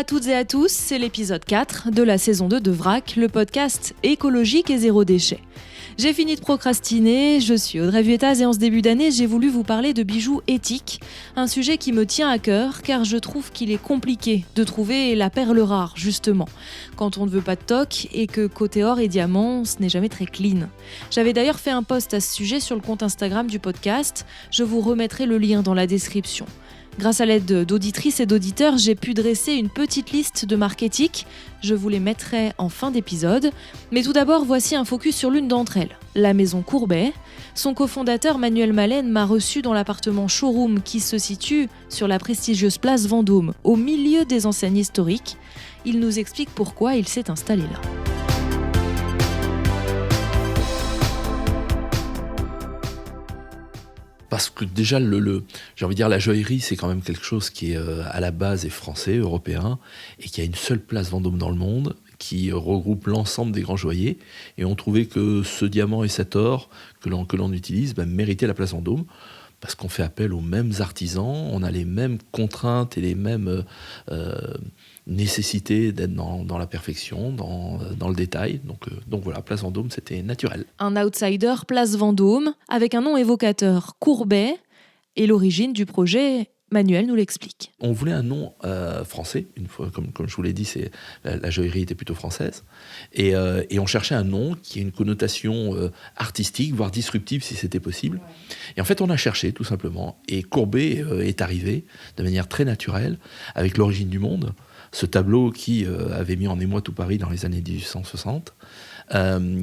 à toutes et à tous, c'est l'épisode 4 de la saison 2 de VRAC, le podcast écologique et zéro déchet. J'ai fini de procrastiner, je suis Audrey Vuettaz et en ce début d'année, j'ai voulu vous parler de bijoux éthiques, un sujet qui me tient à cœur car je trouve qu'il est compliqué de trouver la perle rare, justement, quand on ne veut pas de toc et que côté or et diamant, ce n'est jamais très clean. J'avais d'ailleurs fait un post à ce sujet sur le compte Instagram du podcast, je vous remettrai le lien dans la description. Grâce à l'aide d'auditrices et d'auditeurs, j'ai pu dresser une petite liste de marques éthiques. Je vous les mettrai en fin d'épisode. Mais tout d'abord, voici un focus sur l'une d'entre elles, la maison Courbet. Son cofondateur Manuel Malen m'a reçu dans l'appartement Showroom qui se situe sur la prestigieuse place Vendôme, au milieu des enseignes historiques. Il nous explique pourquoi il s'est installé là. Parce que déjà, j'ai envie de dire, la joaillerie, c'est quand même quelque chose qui est à la base est français, européen, et qui a une seule place Vendôme dans le monde, qui regroupe l'ensemble des grands joailliers. Et on trouvait que ce diamant et cet or que l'on utilise méritaient la place Vendôme, parce qu'on fait appel aux mêmes artisans, on a les mêmes contraintes et les mêmes nécessité d'être dans la perfection, dans le détail. Donc voilà, Place Vendôme, c'était naturel. Un outsider, Place Vendôme, avec un nom évocateur, Courbet, et l'origine du projet, Manuel nous l'explique. On voulait un nom français, une fois, comme je vous l'ai dit, la joaillerie était plutôt française, et on cherchait un nom qui ait une connotation artistique, voire disruptive si c'était possible. Et en fait, on a cherché tout simplement, et Courbet est arrivé de manière très naturelle, avec l'origine du monde, ce tableau qui avait mis en émoi tout Paris dans les années 1860,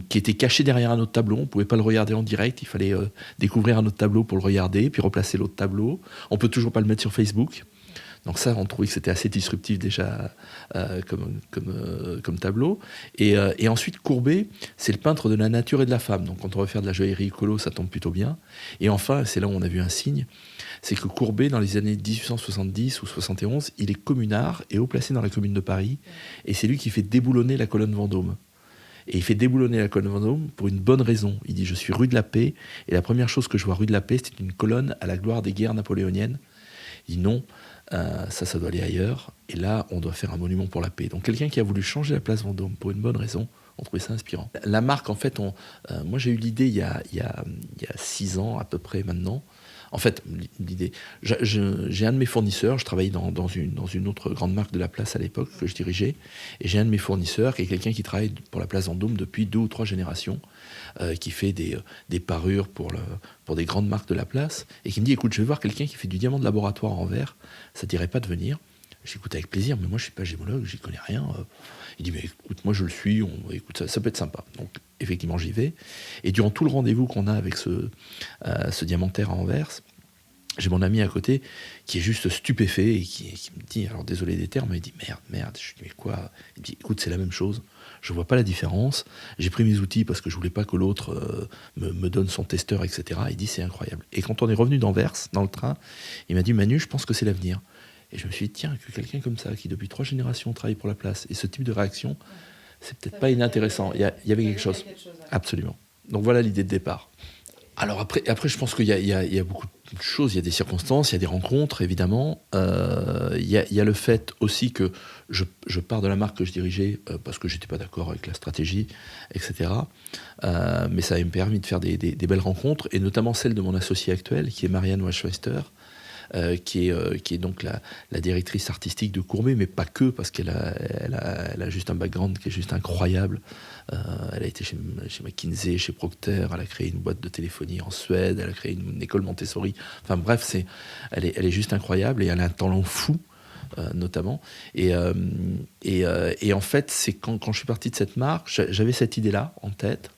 qui était caché derrière un autre tableau. On ne pouvait pas le regarder en direct, il fallait découvrir un autre tableau pour le regarder, puis replacer l'autre tableau. On ne peut toujours pas le mettre sur Facebook. Donc ça, on trouvait que c'était assez disruptif déjà comme tableau. Et ensuite, Courbet, c'est le peintre de la nature et de la femme. Donc quand on veut faire de la joaillerie écolo, ça tombe plutôt bien. Et enfin, c'est là où on a vu un signe, c'est que Courbet, dans les années 1870 ou 71, il est communard et haut placé dans la commune de Paris. Et c'est lui qui fait déboulonner la colonne Vendôme. Et il fait déboulonner la colonne Vendôme pour une bonne raison. Il dit « Je suis rue de la Paix, et la première chose que je vois rue de la Paix, c'est une colonne à la gloire des guerres napoléoniennes. » Il dit « Non, ça doit aller ailleurs. Et là, on doit faire un monument pour la paix. » Donc quelqu'un qui a voulu changer la place Vendôme pour une bonne raison, on trouvait ça inspirant. La marque, en fait, moi j'ai eu l'idée il y a 6 ans à peu près maintenant. En fait, l'idée, j'ai un de mes fournisseurs, je travaillais dans une autre grande marque de la place à l'époque que je dirigeais, et j'ai un de mes fournisseurs qui est quelqu'un qui travaille pour la place Vendôme depuis 2 ou 3 générations, qui fait des parures pour des grandes marques de la place, et qui me dit « Écoute, je vais voir quelqu'un qui fait du diamant de laboratoire en verre, ça ne dirait pas de venir ?» J'écoute avec plaisir, mais moi je ne suis pas gémologue, j'y connais rien. Il dit « Mais écoute, moi je le suis, écoute, ça peut être sympa. » Donc effectivement j'y vais. Et durant tout le rendez-vous qu'on a avec ce diamantaire à Anvers, j'ai mon ami à côté qui est juste stupéfait et qui me dit, alors désolé des termes, mais il dit merde. Je lui dis mais quoi ? Il me dit écoute, c'est la même chose, je vois pas la différence. J'ai pris mes outils parce que je voulais pas que l'autre me donne son testeur, etc. Il dit c'est incroyable. Et quand on est revenu d'Anvers, dans le train, il m'a dit Manu, je pense que c'est l'avenir. Et je me suis dit tiens, que quelqu'un comme ça, qui depuis 3 générations travaille pour la place, et ce type de réaction, c'est peut-être pas inintéressant. Il y avait quelque chose. Absolument. Donc voilà l'idée de départ. Alors après, je pense qu'il y a beaucoup de choses, il y a des circonstances, il y a des rencontres, évidemment. Il y a le fait aussi que je pars de la marque que je dirigeais parce que je n'étais pas d'accord avec la stratégie, etc. Mais ça m'a permis de faire des belles rencontres, et notamment celle de mon associé actuel, qui est Marianne Waschweister, qui est donc la directrice artistique de Courbet, mais pas que, parce qu'elle a juste un background qui est juste incroyable. Elle a été chez McKinsey, chez Procter, elle a créé une boîte de téléphonie en Suède, elle a créé une école Montessori. Enfin bref, elle est juste incroyable, et elle a un talent fou, notamment. Et en fait, c'est quand je suis parti de cette marque, j'avais cette idée-là en tête,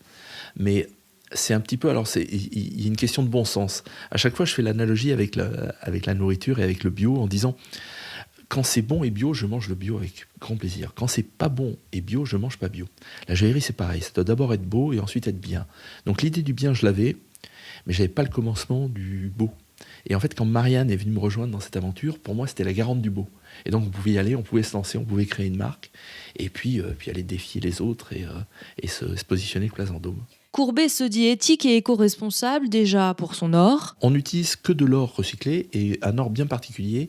mais c'est un petit peu, alors il y a une question de bon sens. À chaque fois, je fais l'analogie avec la nourriture et avec le bio en disant, quand c'est bon et bio, je mange le bio avec grand plaisir. Quand c'est pas bon et bio, je mange pas bio. La joaillerie, c'est pareil. Ça doit d'abord être beau et ensuite être bien. Donc l'idée du bien, je l'avais, mais j'avais pas le commencement du beau. Et en fait, quand Marianne est venue me rejoindre dans cette aventure, pour moi, c'était la garante du beau. Et donc, on pouvait y aller, on pouvait se lancer, on pouvait créer une marque, et puis aller défier les autres et se positionner place Vendôme. Courbet se dit éthique et éco-responsable déjà pour son or. On n'utilise que de l'or recyclé et un or bien particulier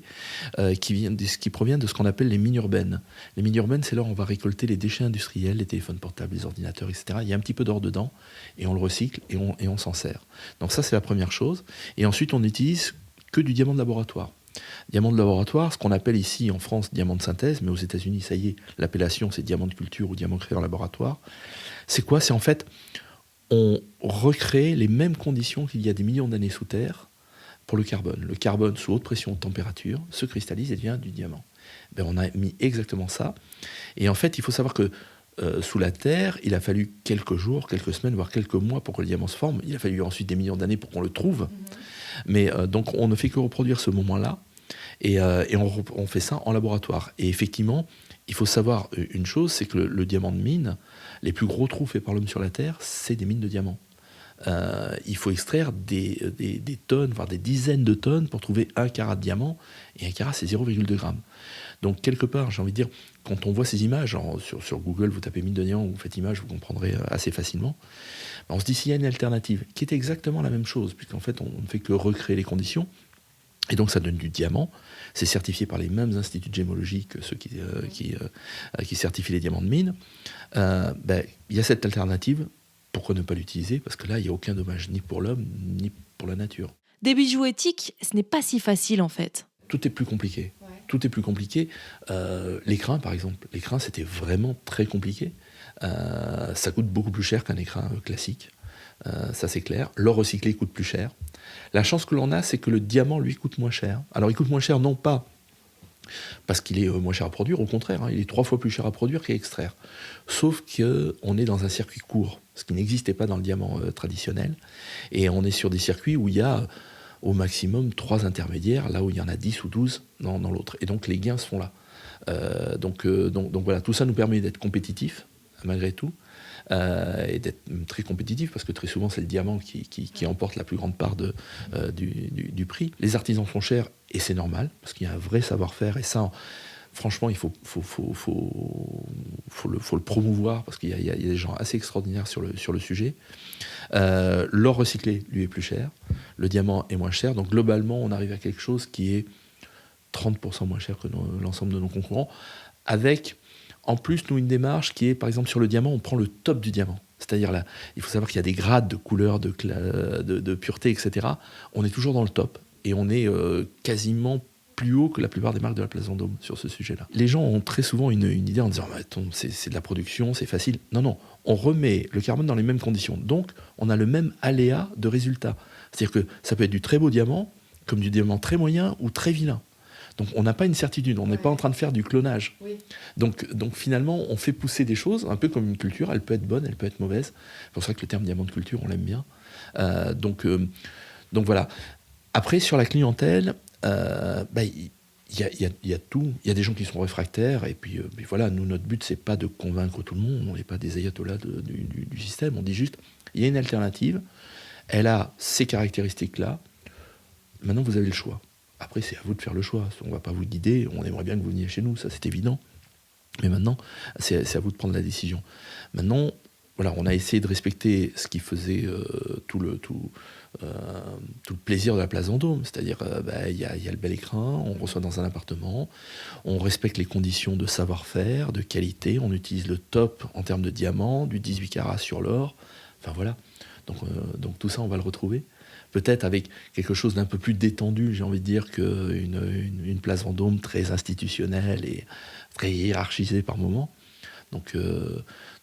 qui provient de ce qu'on appelle les mines urbaines. Les mines urbaines, c'est là où on va récolter les déchets industriels, les téléphones portables, les ordinateurs, etc. Il y a un petit peu d'or dedans et on le recycle et on s'en sert. Donc ça, c'est la première chose. Et ensuite, on n'utilise que du diamant de laboratoire. Diamant de laboratoire, ce qu'on appelle ici en France diamant de synthèse, mais aux États-Unis, ça y est, l'appellation c'est diamant de culture ou diamant créé en laboratoire. C'est quoi ? C'est en fait, on recrée les mêmes conditions qu'il y a des millions d'années sous terre pour le carbone. Le carbone, sous haute pression, température, se cristallise et devient du diamant. Ben, on a mis exactement ça. Et en fait, il faut savoir que sous la terre, il a fallu quelques jours, quelques semaines, voire quelques mois pour que le diamant se forme. Il a fallu ensuite des millions d'années pour qu'on le trouve. Mais donc, on ne fait que reproduire ce moment-là. Et on fait ça en laboratoire. Et effectivement, il faut savoir une chose, c'est que le diamant de mine, les plus gros trous faits par l'homme sur la Terre, c'est des mines de diamants. Il faut extraire des tonnes, voire des dizaines de tonnes pour trouver 1 carat de diamant. Et 1 carat, c'est 0,2 grammes. Donc, quelque part, j'ai envie de dire, quand on voit ces images, sur Google, vous tapez mine de diamant, vous faites image, vous comprendrez assez facilement. On se dit s'il y a une alternative qui est exactement la même chose, puisqu'en fait, on ne fait que recréer les conditions. Et donc ça donne du diamant, c'est certifié par les mêmes instituts de gémologie que ceux qui certifient les diamants de mine. Il y a cette alternative, pourquoi ne pas l'utiliser ? Parce que là, il n'y a aucun dommage, ni pour l'homme, ni pour la nature. Des bijoux éthiques, ce n'est pas si facile en fait. Tout est plus compliqué. Ouais. Tout est plus compliqué. L'écrin, par exemple. L'écrin, c'était vraiment très compliqué. Ça coûte beaucoup plus cher qu'un écrin classique. Ça c'est clair. L'or recyclé coûte plus cher. La chance que l'on a, c'est que le diamant, lui, coûte moins cher. Alors il coûte moins cher non pas parce qu'il est moins cher à produire, au contraire, il est 3 fois plus cher à produire qu'à extraire. Sauf qu'on est dans un circuit court, ce qui n'existait pas dans le diamant traditionnel. Et on est sur des circuits où il y a au maximum 3 intermédiaires, là où il y en a 10 ou 12 dans l'autre. Et donc les gains se font là. Donc voilà, tout ça nous permet d'être compétitifs, malgré tout. Et d'être très compétitif parce que très souvent c'est le diamant qui emporte la plus grande part du prix. Les artisans sont chers et c'est normal parce qu'il y a un vrai savoir-faire et ça franchement il faut le promouvoir parce qu'il y a des gens assez extraordinaires sur le sujet. L'or recyclé lui est plus cher, le diamant est moins cher, donc globalement on arrive à quelque chose qui est 30% moins cher que l'ensemble de nos concurrents, avec en plus, nous, une démarche qui est, par exemple, sur le diamant, on prend le top du diamant. C'est-à-dire, là, il faut savoir qu'il y a des grades de couleur, de pureté, etc. On est toujours dans le top. Et on est quasiment plus haut que la plupart des marques de la place Vendôme sur ce sujet-là. Les gens ont très souvent une idée en disant « c'est de la production, c'est facile ». Non, on remet le carbone dans les mêmes conditions. Donc, on a le même aléa de résultat. C'est-à-dire que ça peut être du très beau diamant, comme du diamant très moyen ou très vilain. Donc on n'a pas une certitude, on n'est pas en train de faire du clonage. Oui. Donc finalement, on fait pousser des choses, un peu comme une culture, elle peut être bonne, elle peut être mauvaise. C'est pour ça que le terme diamant de culture, on l'aime bien. Donc voilà. Après, sur la clientèle, il y a tout. Il y a des gens qui sont réfractaires, et puis voilà, nous, notre but, c'est pas de convaincre tout le monde, on n'est pas des ayatollahs du système, on dit juste, il y a une alternative, elle a ces caractéristiques-là, maintenant vous avez le choix. Après, c'est à vous de faire le choix. On ne va pas vous guider. On aimerait bien que vous veniez chez nous, ça c'est évident. Mais maintenant, c'est à vous de prendre la décision. Maintenant, voilà, on a essayé de respecter ce qui faisait tout le plaisir de la place Vendôme. C'est-à-dire, il y a le bel écrin, on reçoit dans un appartement, on respecte les conditions de savoir-faire, de qualité, on utilise le top en termes de diamants, du 18 carats sur l'or. Enfin voilà. Donc tout ça, on va le retrouver. Peut-être avec quelque chose d'un peu plus détendu, j'ai envie de dire, qu'une place Vendôme très institutionnelle et très hiérarchisée par moments. Donc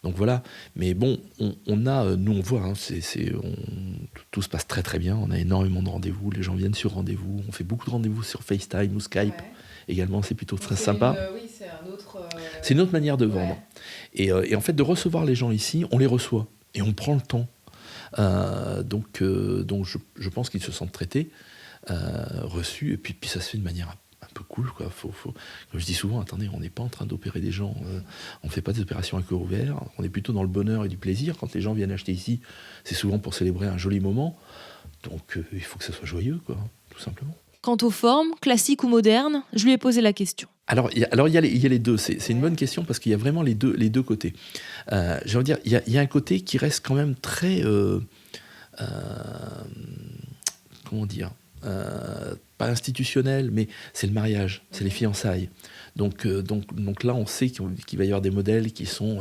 voilà. Mais bon, nous on voit, tout se passe très très bien. On a énormément de rendez-vous, les gens viennent sur rendez-vous. On fait beaucoup de rendez-vous sur FaceTime ou Skype. Ouais. Également, c'est plutôt très sympa. C'est une autre manière de vendre. Ouais. Et en fait, de recevoir les gens ici, on les reçoit et on prend le temps. Donc je pense qu'ils se sentent traités, reçus, et puis ça se fait de manière un peu cool, quoi. Faut, comme je dis souvent, attendez, on n'est pas en train d'opérer des gens, on ne fait pas des opérations à cœur ouvert, on est plutôt dans le bonheur et du plaisir. Quand les gens viennent acheter ici, c'est souvent pour célébrer un joli moment, donc il faut que ça soit joyeux, quoi, tout simplement. Quant aux formes, classiques ou modernes, je lui ai posé la question. Alors, il y a les deux. C'est une bonne question parce qu'il y a vraiment les deux côtés. J'ai envie de dire, il y a un côté qui reste quand même très... comment dire pas institutionnel, mais c'est le mariage, c'est les fiançailles. Donc là, on sait qu'il va y avoir des modèles qui sont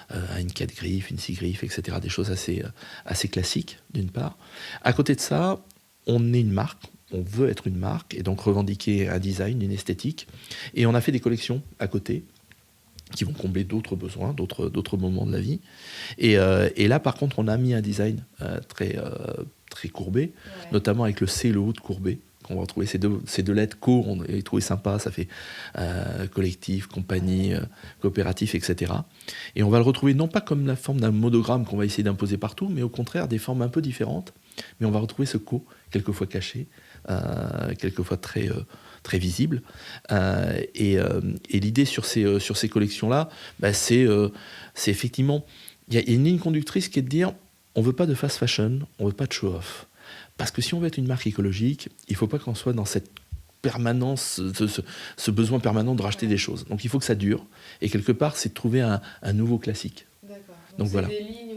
à une 4 griffes, une 6 griffes, etc. Des choses assez classiques, d'une part. À côté de ça, on est une marque. On veut être une marque et donc revendiquer un design, une esthétique. Et on a fait des collections à côté qui vont combler d'autres besoins, d'autres moments de la vie. Et là, par contre, on a mis un design très courbé, notamment avec le C et le O de courbé, qu'on va retrouver ces deux lettres co, on les trouvé sympa, ça fait collectif, compagnie, coopératif, etc. Et on va le retrouver non pas comme la forme d'un monogramme qu'on va essayer d'imposer partout, mais au contraire des formes un peu différentes. Mais on va retrouver ce co, quelquefois caché, quelquefois très visible. Et l'idée sur ces collections-là, c'est effectivement... Il y a une ligne conductrice qui est de dire on ne veut pas de fast fashion, on ne veut pas de show-off. Parce que si on veut être une marque écologique, il ne faut pas qu'on soit dans cette permanence, ce besoin permanent de racheter des choses. Donc il faut que ça dure. Et quelque part, c'est de trouver un nouveau classique. D'accord. Donc voilà. Des lignes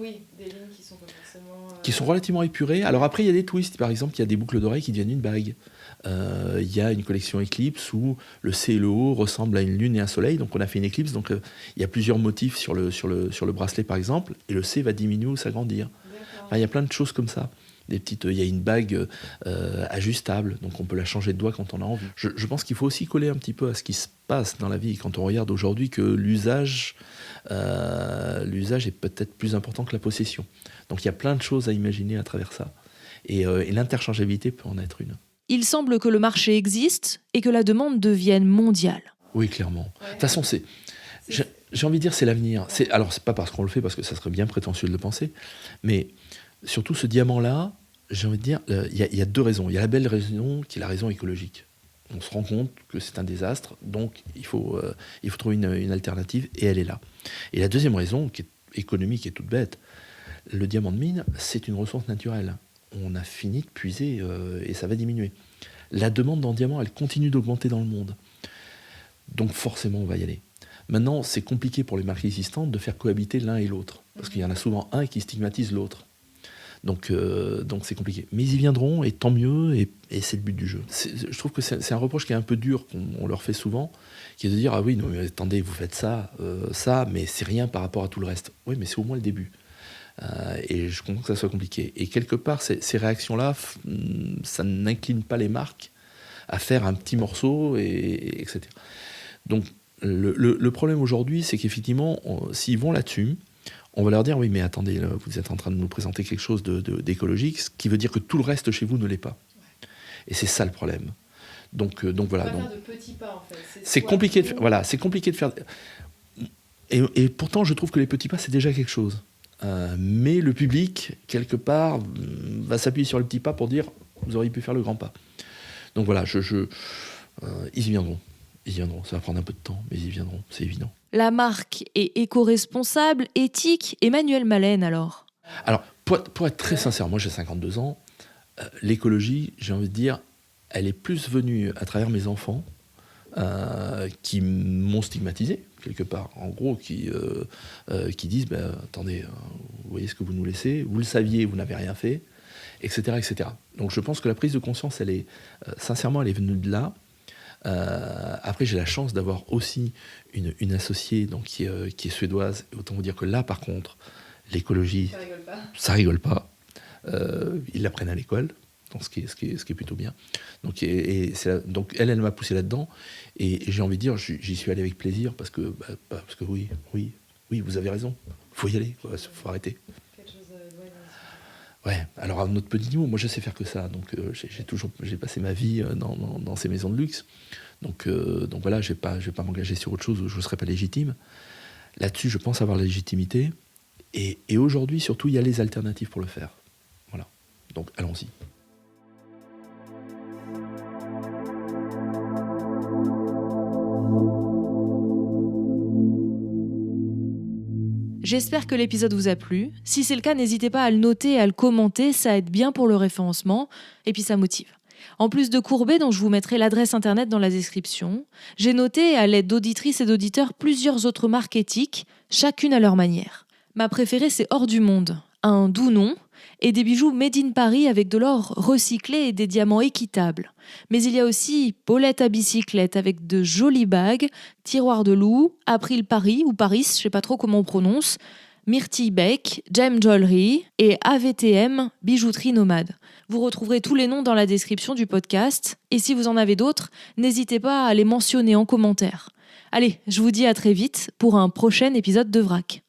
qui sont pas forcément... Qui sont relativement épurées. Alors après, il y a des twists. Par exemple, il y a des boucles d'oreilles qui deviennent une bague. Il y a une collection Eclipse où le C et le O ressemblent à une lune et un soleil. Donc on a fait une Eclipse. Donc il y a plusieurs motifs sur le bracelet, par exemple. Et le C va diminuer ou s'agrandir. Enfin, il y a plein de choses comme ça. Il y a une bague ajustable, donc on peut la changer de doigt quand on a envie. Je pense qu'il faut aussi coller un petit peu à ce qui se passe dans la vie. Quand on regarde aujourd'hui que l'usage est peut-être plus important que la possession. Donc il y a plein de choses à imaginer à travers ça. Et l'interchangeabilité peut en être une. Il semble que le marché existe et que la demande devienne mondiale. Oui, clairement. De toute façon, j'ai envie de dire c'est l'avenir. Alors, c'est pas parce qu'on le fait, parce que ça serait bien prétentieux de le penser, mais surtout ce diamant-là, j'ai envie de dire, il y a deux raisons. Il y a la belle raison qui est la raison écologique. On se rend compte que c'est un désastre, donc il faut trouver une alternative, et elle est là. Et la deuxième raison, qui est économique et toute bête, le diamant de mine, c'est une ressource naturelle. On a fini de puiser et ça va diminuer. La demande en diamant, elle continue d'augmenter dans le monde. Donc forcément, on va y aller. Maintenant, c'est compliqué pour les marques existantes de faire cohabiter l'un et l'autre, parce qu'il y en a souvent un qui stigmatise l'autre. Donc c'est compliqué. Mais ils y viendront, et tant mieux, et c'est le but du jeu. Je trouve que c'est un reproche qui est un peu dur, qu'on leur fait souvent, qui est de dire « Ah oui, non, mais attendez, vous faites ça, mais c'est rien par rapport à tout le reste. » Oui, mais c'est au moins le début. Et je comprends que ça soit compliqué. Et quelque part, ces réactions-là, ça n'incline pas les marques à faire un petit morceau, etc. Donc le problème aujourd'hui, c'est qu'effectivement, s'ils vont là-dessus, on va leur dire, oui, mais attendez, là, vous êtes en train de nous présenter quelque chose d'écologique, ce qui veut dire que tout le reste chez vous ne l'est pas. Et c'est ça le problème. Donc voilà. Faire de petits pas, en fait. C'est compliqué de faire... Et pourtant, je trouve que les petits pas, c'est déjà quelque chose. Mais le public, quelque part, va s'appuyer sur le petit pas pour dire, vous auriez pu faire le grand pas. Donc voilà, ils y viendront. Ça va prendre un peu de temps, mais ils y viendront, c'est évident. La marque est éco-responsable, éthique. Emmanuel Malène, alors pour être très sincère, moi j'ai 52 ans, l'écologie, j'ai envie de dire, elle est plus venue à travers mes enfants qui m'ont stigmatisé, quelque part. En gros, qui disent, attendez, vous voyez ce que vous nous laissez, vous le saviez, vous n'avez rien fait, etc., etc. Donc je pense que la prise de conscience, sincèrement, elle est venue de là. Après, j'ai la chance d'avoir aussi une associée donc, qui est suédoise. Et autant vous dire que là, par contre, l'écologie, ça rigole pas. Ils l'apprennent à l'école, donc ce qui est plutôt bien. Donc, donc elle m'a poussé là-dedans. Et j'ai envie de dire, j'y suis allé avec plaisir parce que oui, vous avez raison. Faut y aller, faut arrêter. Ouais, alors à notre petit niveau, moi je sais faire que ça, donc j'ai passé ma vie dans ces maisons de luxe, donc voilà, je vais pas m'engager sur autre chose où je ne serai pas légitime. Là-dessus, je pense avoir la légitimité, et aujourd'hui, surtout, il y a les alternatives pour le faire. Voilà, donc allons-y. J'espère que l'épisode vous a plu. Si c'est le cas, n'hésitez pas à le noter et à le commenter, ça aide bien pour le référencement et puis ça motive. En plus de Courbet, dont je vous mettrai l'adresse internet dans la description, j'ai noté à l'aide d'auditrices et d'auditeurs plusieurs autres marques éthiques, chacune à leur manière. Ma préférée, c'est Hors du Monde, un doux nom, et des bijoux made in Paris avec de l'or recyclé et des diamants équitables. Mais il y a aussi Paulette à bicyclette avec de jolies bagues, Tiroir de loup, April Paris ou Paris, je sais pas trop comment on prononce, Myrtille Bec, Gem Jewelry et AVTM, bijouterie nomade. Vous retrouverez tous les noms dans la description du podcast. Et si vous en avez d'autres, n'hésitez pas à les mentionner en commentaire. Allez, je vous dis à très vite pour un prochain épisode de Vrac.